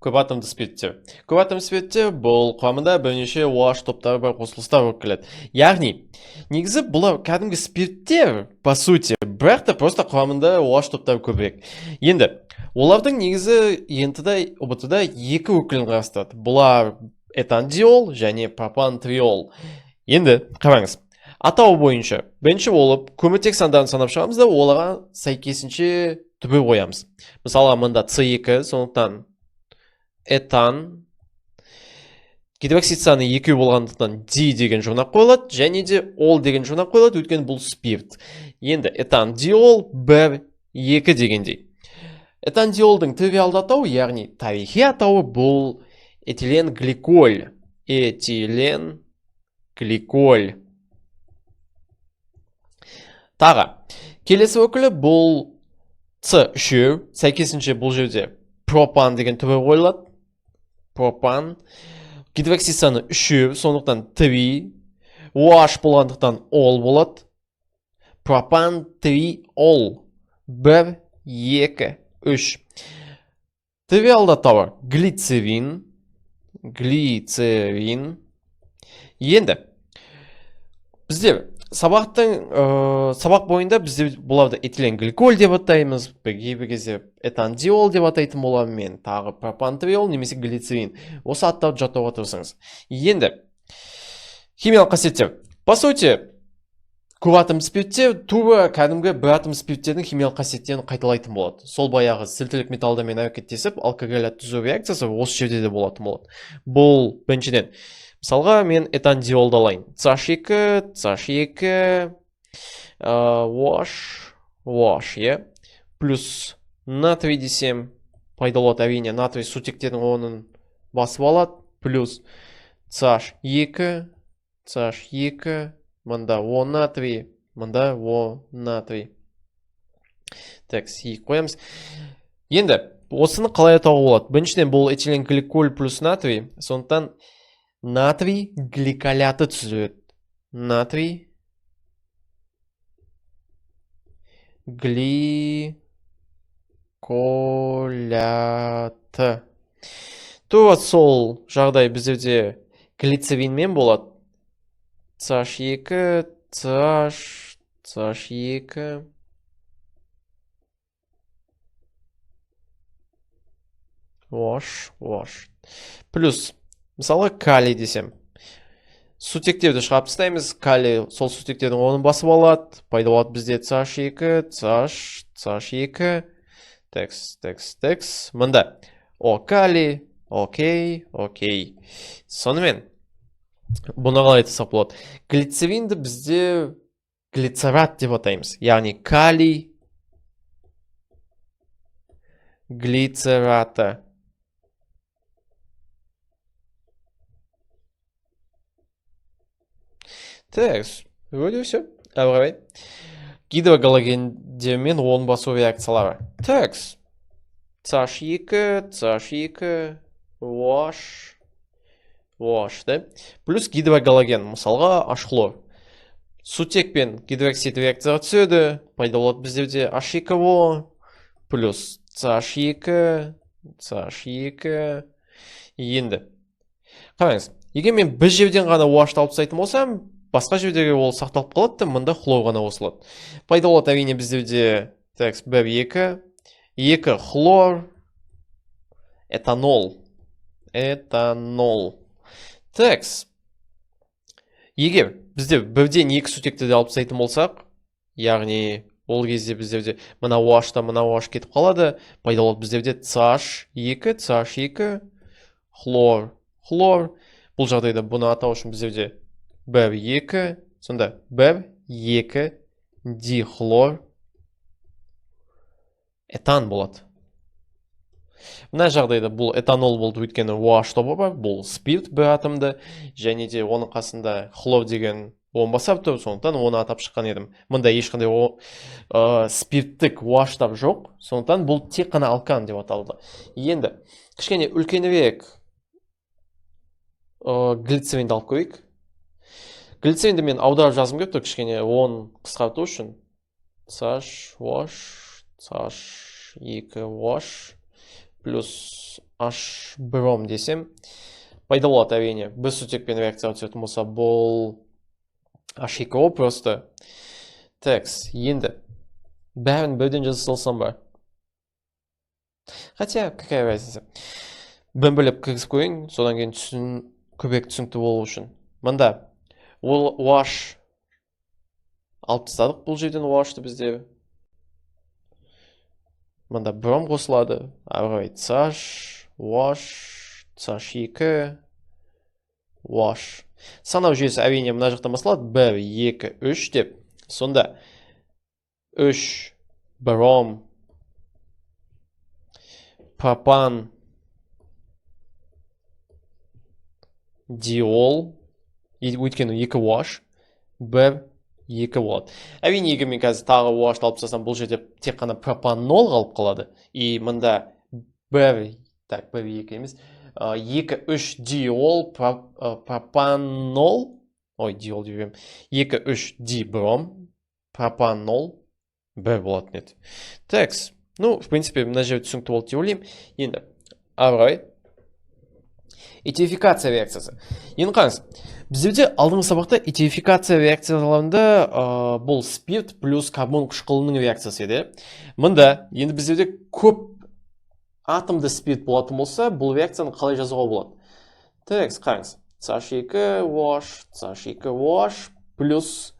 көп атомды спирттер. Көп атомды спирттер бұл құрамында бірнеше OH топтары бар қосылыстар болып келеді. Яғни, негізі бұлар кәдімгі спирттер, по сути, бірақ та просто құрамында OH топтары көбірек. Енді, олардың негізі ентіда ұбытыда екі өкілін қарастырады. Бұлар этандиол және пропантриол. Енді, қараңыз. Атауы бойынша, бірінші болып, көміртек сандарын санап шығамыз да, оларға сәйкесінше түбір қоямыз. Мысалы, мында С2, сондықтан этан, гидроксид саны 2 болғандықтан D деген жұрнақ қойылады, және де ол деген жұрнақ қойылады, өйткені бұл спирт. Енді этан диол 1, 2 дегендей. Этан диолдың тривиалды атауы, яғни тарихи атауы бұл этилен гликоль. Этилен гликоль. Тағы, келесі өкілі бұл С3, сәйкесінше бұл жерде пропан деген түбір қойылады. Пропан. Гидроксид саны 3, сондықтан 3. OH болғандықтан ол болады. Пропан 3 ол. 1, 2, 3. Тривиалды атауы глицерин. Глицерин. Енді, біздер сабақ бойында бізде бұларды этилен гликоль деп атаймыз, бір кезде этандиол деп атайтын боламын мен, тағы пропантриол немесе глицерин. Осы аттарды жаттауға тырысыңыз. Енді, химиялық қасиеттер. По сути, көп атом спирттер тура кәдімгі бір атом спирттердің химиялық қасиеттерін қайталайтын болады. Сол баяғы сілтілік металдармен әрекеттесіп, алкоголят түзу реакциясы осы жерде де болатын болады. Бұл біріншіден. Мысалға, мен этандиолды алайын. CH2, CH2, OH, плюс натрий десем, пайда болады әрине, натрий сутектердің оның басып алады, плюс CH2, мында О натрий, мында О натрий. Так, қоямыз. Енді, осыны қалай атауға болады? Біріншіден бұл этилен гликоль плюс натрий, сондықтан натрий гликоляты түзіледі. Натрий гликоляты. Тура сол жағдай біздерде глицеринмен болады. CH2, CH2. OH. Плюс мысалы, калий десем. Сутектерді шығарып тастаймыз. Калий сол сутектердің орнын басып алады. Пайда болады бізде CH2, CH2. Текс. Мында. О, калий. Окей. Сонымен, бұны қалай айтсақ болады. Глицеринді бізде глицерат деп атаймыз. Яғни калий глицераты. Так, вроде все. Давай. Гидрогалогендермен орын басу реакциялары. Так. CH2, OH, да? Плюс гидрогалоген, мысалға H-хлор. Сутекпен гидроксид реакцияға түседі, пайда болады біздерде H2O, плюс CH2. Енді. Қараңыз, егер мен бір жерден ғана OH тауып тастайтын болсам, басқа жердегі ол сақталып қалады, мында хлор ғана қосылады. Пайда болады әрине біздерде 1, 2 хлор, этанол. Текс. Егер бізде бірден 2 сутектерді алып тастайтын болсақ, яғни ол кезде біздерде мына OH-та мына OH кетіп қалады, пайда болады біздерде CH2, хлор. Бұл жағдайда бұны атау үшін біздерде 1, 2, сонда 1, 2 дихлор этан болады. Мына жағдайда бұл этанол болды, өйткені OH тобы бар, бұл спирт бір атомды, және де оның қасында хлор деген он басап тұр, сондықтан оны атап шыққан едім. Мұнда ешқандай спирттік OH тап жоқ, сондықтан бұл тек қана алкан деп аталды. Енді, кішкене үлкенірек глицеринді алып көрейік. Глицеринді мен аударып жазым келіп тұр, кішкене оны қысқарту үшін. CH2OH плюс H бром десем, пайда болады әрине. Бір сутекпен реакция өтетін болса, бұл H2O просто. Текс, енді бәрін бірден жаза салсам ба? Хотя, какая разница? Бір бөліп кіргізіп көрейін, содан кейін көбірек түсінікті болу үшін. Мында ол OH алып тастадық бұл жерден OH-ты бізде. Мында бром қосылады. Ары қарай CH, OH, CH2, OH. Санау жүйесі әрине мына жақтан басталады. 1, 2, 3 деп. Сонда 3 бром, пропан, диол, өйткені 2 OH, 1, 2 болады. Әрине егер мен қазір тағы OH алып тастасам, бұл жерде тек қана пропанол қалып қалады. И мында 1, 2 емес, 2, 3 диол, пропанол, ой, диол деймін, 2, 3 дибром, пропанол, 1 болатын еді. Текс, ну, в принципе, мына жерде түсінікті болды деп ойлаймын. Енді, ары этерификация реакциясы. Енді қараңыз, біздерде алдыңғы сабақта этерификация реакцияларында бұл спирт плюс карбон қышқылының реакциясы еді. Мында енді біздерде көп атомды спирт болатын болса, бұл реакцияны қалай жазуға болады? Текс, қараңыз, CH2 OH, CH2 OH плюс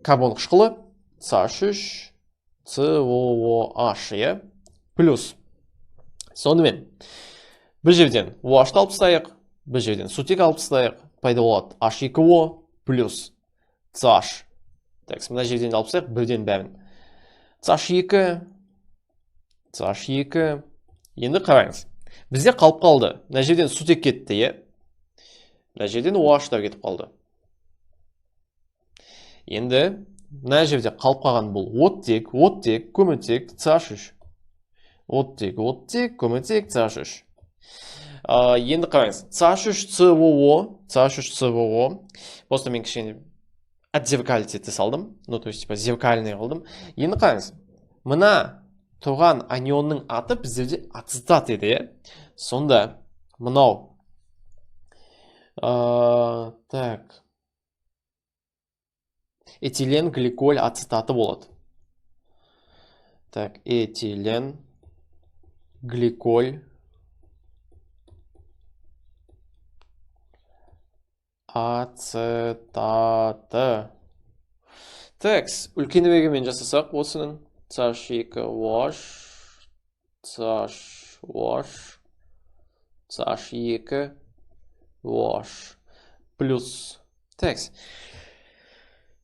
карбон қышқылы CH3 COOH, плюс. Сонымен, бір жерден OH-ты алып тастайық, бір жерден сутек алып тастайық, пайда болады H2O плюс CH. Так, мына жерден алып тастайық, бірден бәрін. CH2, CH2. Енді қараңыз. Бізде қалып қалды. Мына жерден сутек кетті, е? Мына жерден OH-тар кетіп қалды. Енді мына жерде қалып қалған бұл оттек, көміртек, CH3. Оттек, көміртек, CH3. Енді қараңыз, CH3COO, просто мен кішкене отзеркалить ете салдым, ну, то есть, типа, зеркальный қылдым. Енді қараңыз, мына тұрған анионның аты біздерде ацетат еді, е? Сонда, мынау, так, этилен гликоль ацетаты болады. Так, этилен гликоль ацетаты. Текс, үлкенірегімен жасасақ, осының CH2OH, CH2OH, CH2OH плюс. Текс,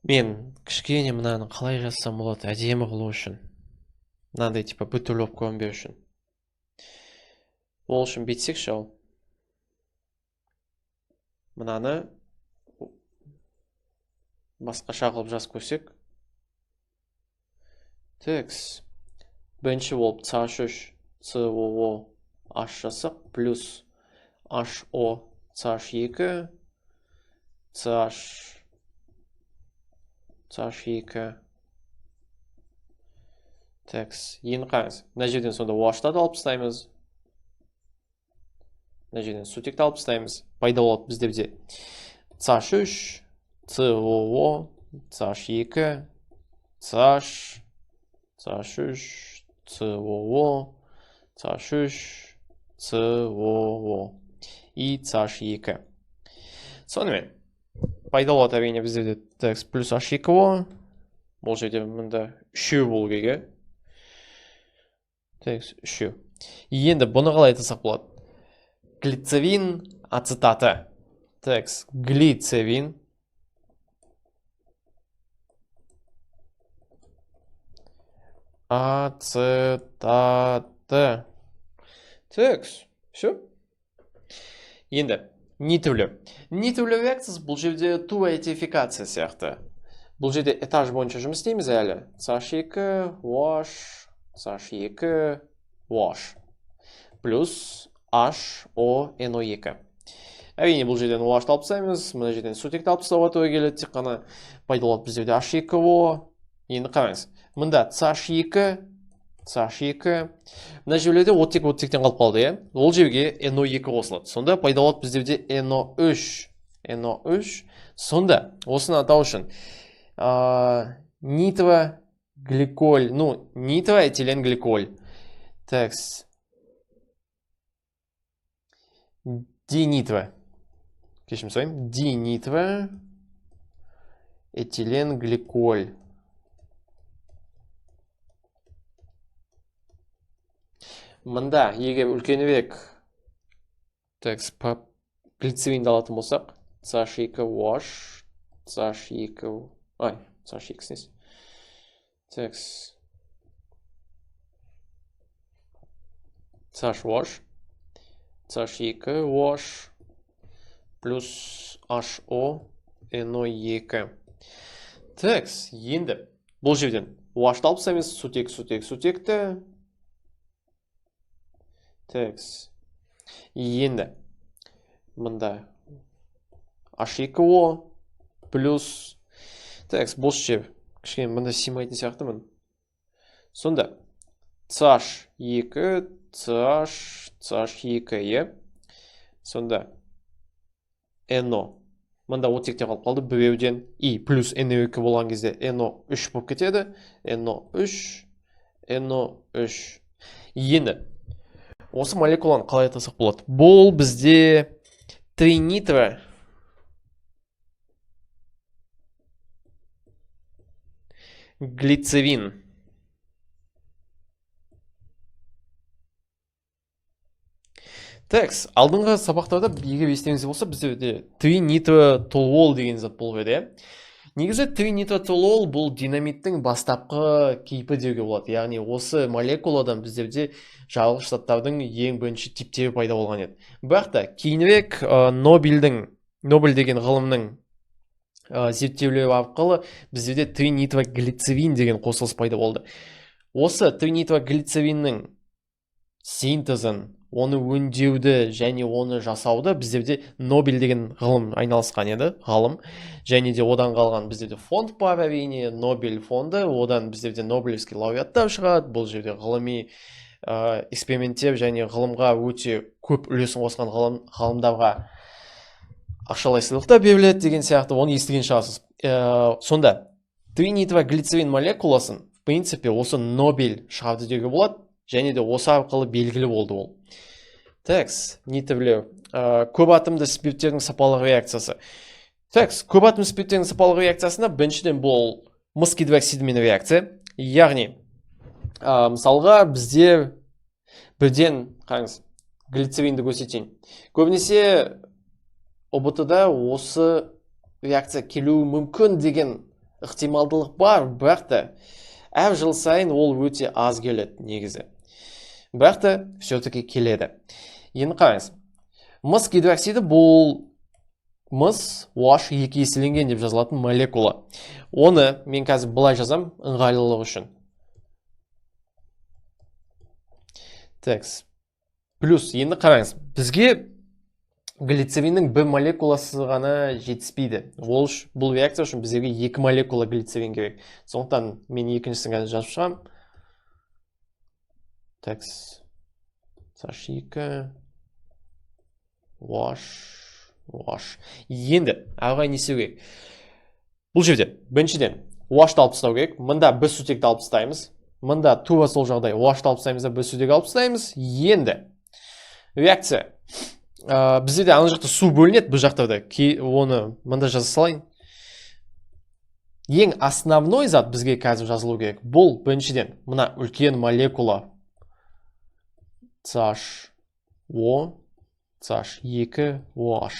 мен кішкене мынаны қалай жазсам болады, әдемі қылу үшін. Мынандай, типа, бүтіліп көрінбеу үшін. Ол үшін бетсек шау. Мынаны басқаша қылып жазып көрсек. Текс. Бірінші болып CH3 COOH жасық плюс HO CH2 CH2. Текс. Енді қараңыз. Мына жерден сонда OH-ты алып тастаймыз. Мына жерден сутекті алып тастаймыз. Пайда болады біздерде CH3 COO CH2 CH CH3 COO CH3 COO и CH2. Сонымен, пайда болады әрине біздерде текс плюс H2O. Бұл жерде мұнда 3 болу керек. Текс 3. Енді бұны қалай айтсақ болады? Глицерин ацетаты. Текс глицерин ацетаты. Текс, все. Енді нитрлі реакциясы бұл жерде тура этерификация сияқты. Бұл жерде этаж бойынша жұмыс істейміз әлі. CH2 OH, CH2 OH плюс HONO2. Әрине бұл жерден OH-ты алып тастаймыз, мына жерден сутекті алып тастауға тура келеді, тек қана пайда болады біздерде H2O. Енді қараңыз, мында CH2 CH2. Мына жерлерде оттектен қалып қалды, иә? Ол жерге NO2 қосылады. Сонда пайда болады біздерде NO3. NO3. Сонда осыны атау үшін нитрогликоль, ну, нитроэтиленгликоль. Так. Динитро. Кешірім сұраймын. Динитроэтиленгликоль. Мында егер үлкенірек глицеринді алатын болсақ, CH2OH, CH2, CH2 снес. Так. CHOH, CH2OH плюс HO, NO2. Так, енді бұл жерден OH алып тастаймыз, сутекті. Так. Енді мында H2O плюс. Так, бос жер. Кішкене мында симайтын сияқтымын. Сонда CH2, CH2, е. Сонда NO. Мында оттекте қалып қалды біреуден И плюс NO2 болған кезде NO3 болып кетеді. NO3, NO3. Енді осы молекуланы қалай атасақ болады? Бұл бізде тринитро глицерин. Так, алдыңғы сабақтарда егер естеріңізде болса, бізде тринитротолуол деген зат болып еді. Негізі тринитротолуол бұл динамиттің бастапқы кейпі деуге болады. Яғни осы молекуладан біздерде жарылғыш заттардың ең бірінші типтері пайда болған еді. Бірақ та кейінірек Нобель деген ғылымның зерттеулері арқылы біздерде тринитроглицерин деген қосылыс пайда болды. Осы тринитроглицериннің синтезін, оны өңдеуді және оны жасауды біздерде Нобель деген ғылым айналысқан еді, ғалым. Және де одан қалған біздерде фонд бар, әрине, Нобель фонды, одан біздерде Нобелевский лауреаттар шығады. Бұл жерде ғылыми эксперименттер және ғылымға өте көп үлесін қосқан ғалымдарға ақшалай сыйлықтар беріледі деген сияқты, оны естіген шығарсыз. Сонда тринитроглицерин молекуласын, в принципе, осы Нобель шығарды деуге болады, және де осы арқылы белгілі болды ол. Так, нитрлеу. Көп атомды спирттердің сапалық реакциясы. Так, көп атомды спирттердің сапалық реакциясында біріншіден бұл мыс гидроксидімен реакция. Яғни, мысалға бізде бірден, қараңыз, глицеринді көрсетейін. Көбінесе ОБТ-да осы реакция келуі мүмкін деген ықтималдылық бар, бірақ та әр жыл сайын ол өте аз келеді негізі. Бірақ та все-таки келеді. Енді қараңыз. Мыс гидроксиді бұл мыс OH2 еселенген деп жазылатын молекула. Оны мен қазір былай жазам, ыңғайлылық үшін. Так. Плюс енді қараңыз. Бізге глицериннің бір молекуласы ғана жетіспейді. Бұл реакция үшін бізге 2 молекула глицерин керек. Сондықтан мен екіншісін қазір жазып шығам. Так. CH2 OH. Енді ағай не істеу керек? Бұл жерде біріншіден OH-ты алып тастау керек. Мында бір сутекті алып тастаймыз. Мында тура сол жағдай OH-ты алып тастаймыз да бір сутек алып тастаймыз. Енді реакция. Бізде ана жақта су бөлінеді, бұл жақтарда. Оны мында жаза салайын. Ең основной зат бізге қазір жазылу керек. Бұл біріншіден мына үлкен молекула CHO, CH2OH.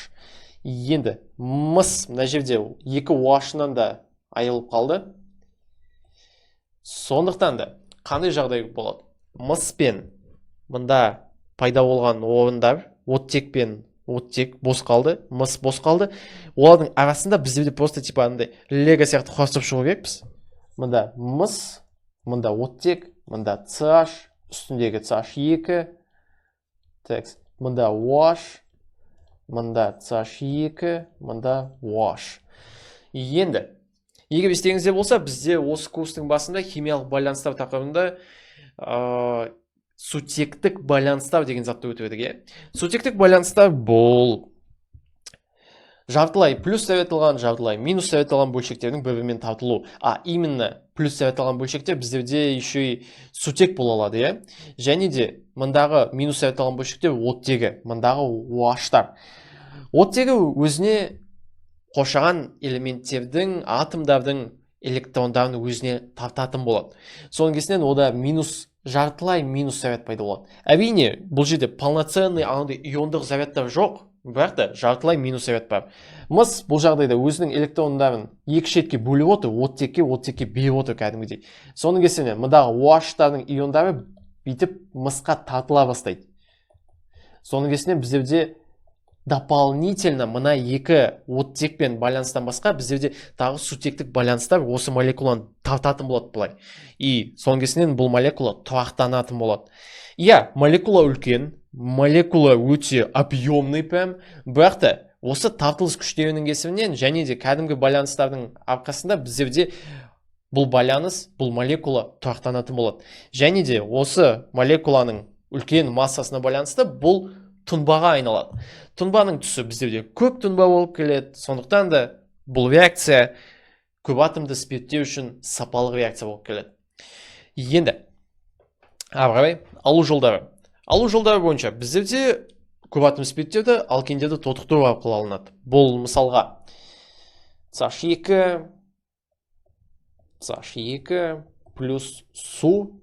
Енді мыс мына жерде 2 OH-нан да айырылып қалды. Сондықтан да қандай жағдай болады? Мыспен мында пайда болған орындар, оттек бос қалды, мыс бос қалды. Олардың арасында бізде просто типа андай лего сияқты қосып шығу керекпіз. Мында мыс, мында оттек, мында CH, үстіндегі CH2. Так, мында OH, мында CH2, мында OH. Енді егер естеріңізде болса, бізде осы курстың басында химиялық байланыстар тақырыбында сутектік байланыстар деген затты өтіп едік, сутектік байланыстар бұл жартылай плюс советілған, жартылай минус советілған бөлшектердің бір-бірімен тартылу. Именно плюс советілған бөлшектер біздерде еще и сутек бола алады, және де мындағы минус советілған бөлшектер оттегі, мындағы OH-тар. Оттегі өзіне қоршаған элементтердің, атомдардың электрондарын өзіне тартатын болады. Соның кесінен ода жартылай минус заряд пайда болады. Әрине, бұл жерде полноценный иондық зарядтар жоқ, бірақ та жартылай минус заряд бар. Мыс бұл жағдайда өзінің электрондарын екі шетке бөліп отыр, оттекке беріп отыр кәдімгідей. Соның кесінен мындағы OH-тардың иондары бүйтіп мысқа тартыла бастайды. Соның кесінен біздерде дополнительно мына екі оттекпен байланыстан басқа біздерде тағы сутектік байланыстар осы молекуланы тартатын болады былай. И соның кесінен бұл молекула тұрақтанатын болады. Молекула үлкен, молекула өте объемный прям, бірақ та осы тартылыс күштерінің кесірінен және де кәдімгі байланыстардың арқасында біздерде бұл байланыс, бұл молекула тұрақтанатын болады. Және де осы молекуланың үлкен массасына байланысты бұл тұнбаға айналады. Тұнбаның түсі біздерде көп тұнба болып келеді, сондықтан да бұл реакция көп атомды спирттер үшін сапалық реакция болып келеді. Енді алу жолдары. Алу жолдары бойынша біздерде көп атом спирттерді алкендерді тотықтыру арқылы алынады. Бұл мысалға CH2 плюс су.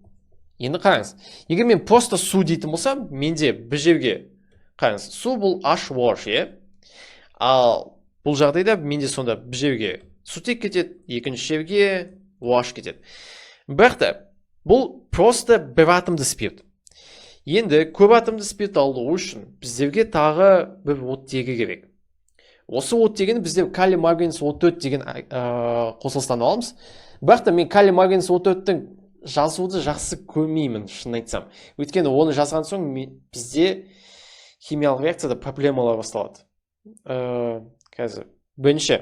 Енді қараңыз, егер мен просто су дейтін болсам, менде бір жерге қараңыз, су бұл H-OH, ал бұл жағдайда менде сонда бір жерге сутек кетеді, екінші жерге OH кетеді. Бірақ та бұл просто бір атомды спирт. Енді көп атомды спирт алу үшін біздерге тағы бір оттегі керек. Осы оттегіні біздер калий марганец 34 деген қосылыстан аламыз. Бірақ та мен калий марганец 34-тің жазуды жақсы көрмеймін, шын айтсам. Өйткені оны жазған соң бізде химиялық реакцияда проблемалар басталады. Қазір бірінші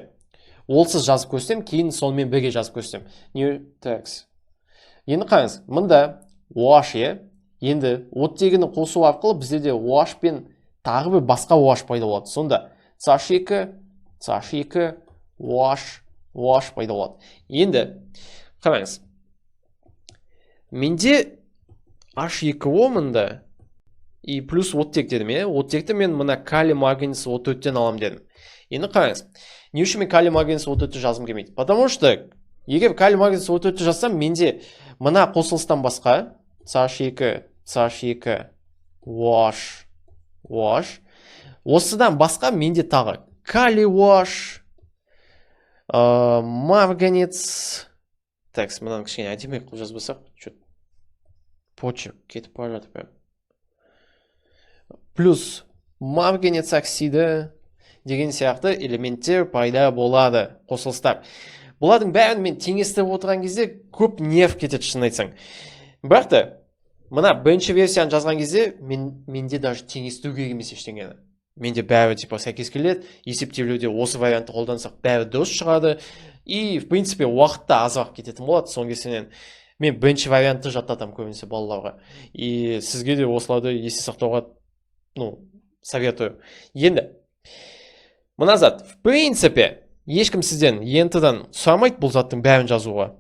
олсыз жазып көрсем, кейін сонымен бірге жазып көрсем. Енді қараңыз, мында OH, енді оттегіні қосу арқылы біздерде OH пен тағы бір басқа OH пайда болады. Сонда CH2, OH пайда болады. Енді қараңыз, менде H2O мында и плюс оттек дедім, оттекті мен мына калий марганец 34-тен алам дедім. Енді қараңыз, не үшін мен калий марганец 34-ті жазым келмейді? Потому что егер калий марганец 34-ті жазсам, менде мына қосылыстан басқа CH2, OH, осыдан басқа менде тағы калий OH, марганец. Так, мынаны кішкене әдемі қылып жазбасақ, почерк кетіп бара жатыр. Плюс марганец оксиді деген сияқты элементтер пайда болады, қосылыстар. Бұлардың бәрін мен теңестіріп отырған кезде көп нерв кетеді, шын айтсаң. Бірақ та мына бірінші версияны жазған кезде менде даже теңестіру керек емес ештеңені. Менде бәрі сәйкес келеді, есептеулерде осы вариантты қолдансақ бәрі дұрыс шығады. И в принципе уақытта азырақ кететін болады. Соның кесінен мен бірінші вариантты жаттатам көбінесе балаларға. И сізге де осыларды есте сақтауға советую. Енді мына зат, в принципе, ешкім сізден ентідан сұрамайды бұл заттың бәрін жазуға.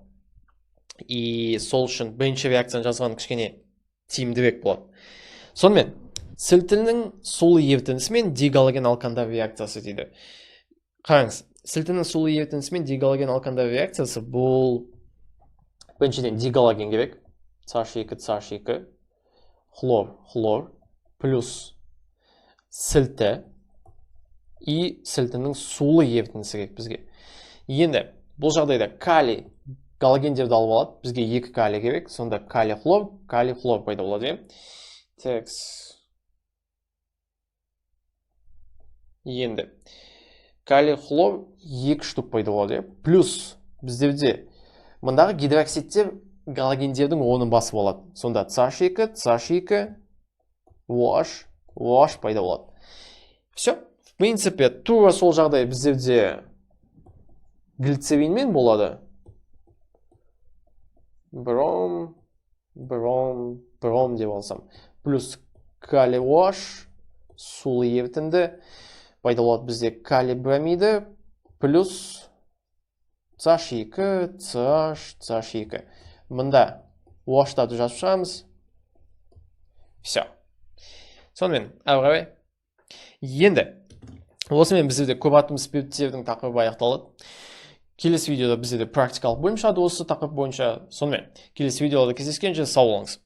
И сол үшін бірінші реакцияны жазған кішкене тиімдірек болады. Сонымен, сілтінің сулы ерітіндісімен дигалоген алкандар реакциясы дейді. Қараңыз, сілтінің сулы ерітіндісімен дигалоген алкандар реакциясы бұл біріншіден дигалоген керек. CH2, хлор, плюс сілті и сілтінің сулы ерітіндісі керек бізге. Енді бұл жағдайда калий галогендерді алып алады. Бізге екі калий керек. Сонда калий хлор пайда болады. Енді калий хлор екі штук пайда болады. Плюс біздерде мындағы гидроксидтер галогендердің орнын басып алады. Сонда CH2, OH пайда болады. Все. В принципе, тура сол жағдай біздерде глицеринмен болады. Бром, бром деп алсам. Плюс калий OH, сулы ерітінді. Пайда болады бізде калий бромиді, плюс CH2, CH2. Мында OH-тарды жазып шығамыз. Все. Сонымен, әрі қарай. Енді, осымен бізде көп атом спирттердің тақырыбы аяқталды. Келесі видеода бізде практикалық бойынша осы тақырып бойынша. Сонымен, келесі видеода кездескенше сау болыңыз.